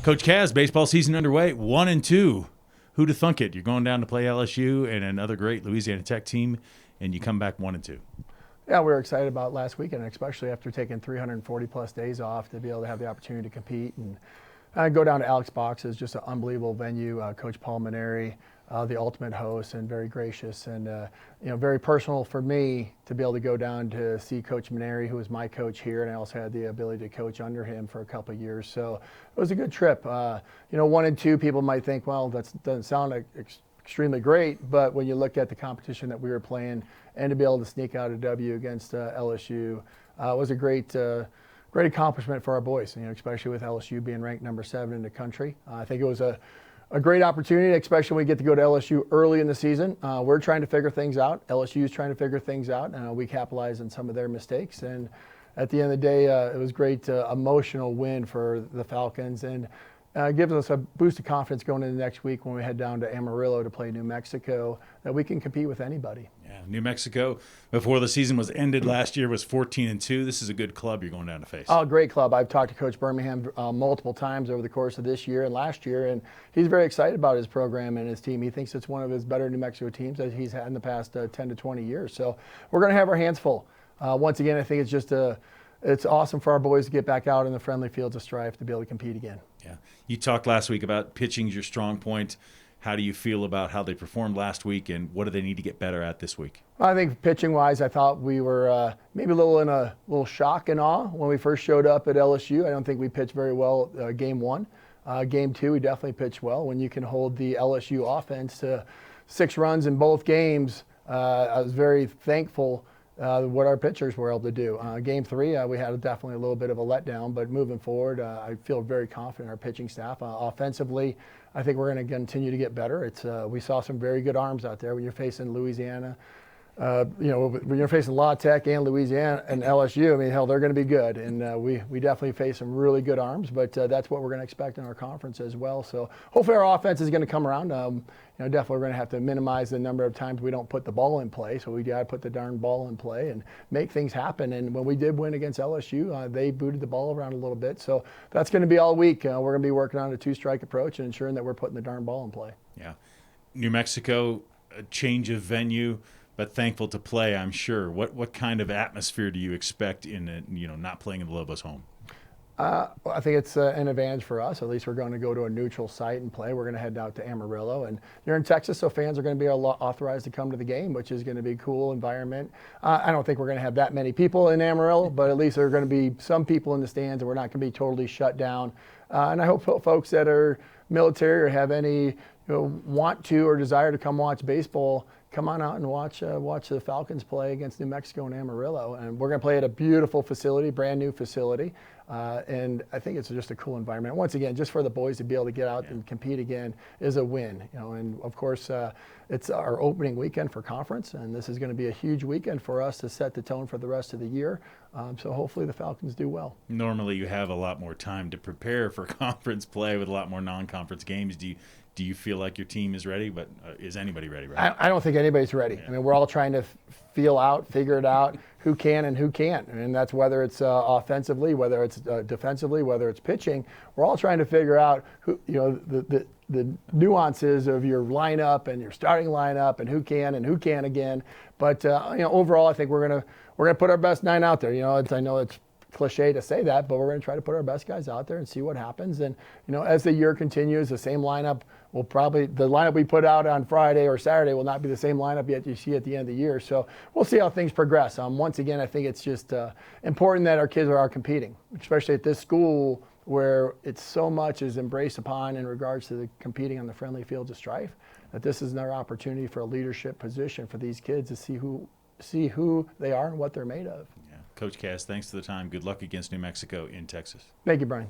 Coach Kaz, baseball season underway, 1-2. Who'd have thunk it? You're going down to play LSU and another great Louisiana Tech team, and you come back 1-2. Yeah, we were excited about last weekend, especially after taking 340-plus days off to be able to have the opportunity to compete. And go down to Alex Box. It's just an unbelievable venue. Coach Paul Maneri, the ultimate host, and very gracious, and very personal for me to be able to go down to see Coach Maneri, who was my coach here, and I also had the ability to coach under him for a couple of years. So it was a good trip. 1-2, people might think, well, that doesn't sound like extremely great, but when you look at the competition that we were playing and to be able to sneak out a W against LSU was a great accomplishment for our boys, especially with LSU being ranked number 7 in the country. I think it was a great opportunity, especially when we get to go to LSU early in the season. We're trying to figure things out. LSU is trying to figure things out. We capitalized on some of their mistakes. And at the end of the day, it was a great emotional win for the Falcons, and gives us a boost of confidence going into next week when we head down to Amarillo to play New Mexico, that we can compete with anybody. Yeah, New Mexico, before the season was ended last year, was 14-2. This is a good club you're going down to face. Oh, great club. I've talked to Coach Birmingham multiple times over the course of this year and last year, and he's very excited about his program and his team. He thinks it's one of his better New Mexico teams that he's had in the past 10 to 20 years. So we're going to have our hands full. Once again, I think it's just it's awesome for our boys to get back out in the friendly fields of strife to be able to compete again. Yeah. You talked last week about pitching's your strong point. How do you feel about how they performed last week, and what do they need to get better at this week? I think pitching-wise, I thought we were maybe a little shock and awe when we first showed up at LSU. I don't think we pitched very well game 1. Game 2, we definitely pitched well. When you can hold the LSU offense to 6 runs in both games, I was very thankful what our pitchers were able to do. Game 3, we had definitely a little bit of a letdown, but moving forward, I feel very confident in our pitching staff. Offensively, I think we're going to continue to get better. We saw some very good arms out there when you're facing Louisiana. When you're facing La Tech and Louisiana and LSU, I mean, hell, they're going to be good. And we definitely face some really good arms, but that's what we're going to expect in our conference as well. So hopefully our offense is going to come around. Definitely we're going to have to minimize the number of times we don't put the ball in play. So we got to put the darn ball in play and make things happen. And when we did win against LSU, they booted the ball around a little bit. So that's going to be all week. We're going to be working on a 2-strike approach and ensuring that we're putting the darn ball in play. Yeah. New Mexico, a change of venue, but thankful to play, I'm sure. What kind of atmosphere do you expect in not playing in the Lobos home? I think it's an advantage for us. At least we're going to go to a neutral site and play. We're going to head out to Amarillo, and you're in Texas, so fans are going to be authorized to come to the game, which is going to be a cool environment. I don't think we're going to have that many people in Amarillo, but at least there are going to be some people in the stands, and we're not going to be totally shut down. And I hope folks that are military or have any want to or desire to come watch baseball, come on out and watch the Falcons play against New Mexico and Amarillo. And we're going to play at a beautiful facility, brand new facility. And I think it's just a cool environment. Once again, just for the boys to be able to get out and compete again is a win. And of course, it's our opening weekend for conference, and this is going to be a huge weekend for us to set the tone for the rest of the year. So hopefully the Falcons do well. Normally you have a lot more time to prepare for conference play with a lot more non-conference games. Do you feel like your team is ready? But is anybody ready? Right? I don't think anybody's ready. Yeah. I mean, we're all trying to figure it out, who can and who can't. And that's whether it's offensively, whether it's defensively, whether it's pitching. We're all trying to figure out who, the nuances of your lineup and your starting lineup and who can again. But overall, I think we're gonna put our best 9 out there. I know it's cliche to say that, but we're going to try to put our best guys out there and see what happens. And as the year continues, the same lineup the lineup we put out on Friday or Saturday will not be the same lineup yet you see at the end of the year. So we'll see how things progress. Once again, I think it's just important that our kids are competing, especially at this school where it's so much is embraced upon in regards to the competing on the friendly fields of strife, that this is another opportunity for a leadership position for these kids to see who they are and what they're made of. Coach Cass, thanks for the time. Good luck against New Mexico in Texas. Thank you, Brian.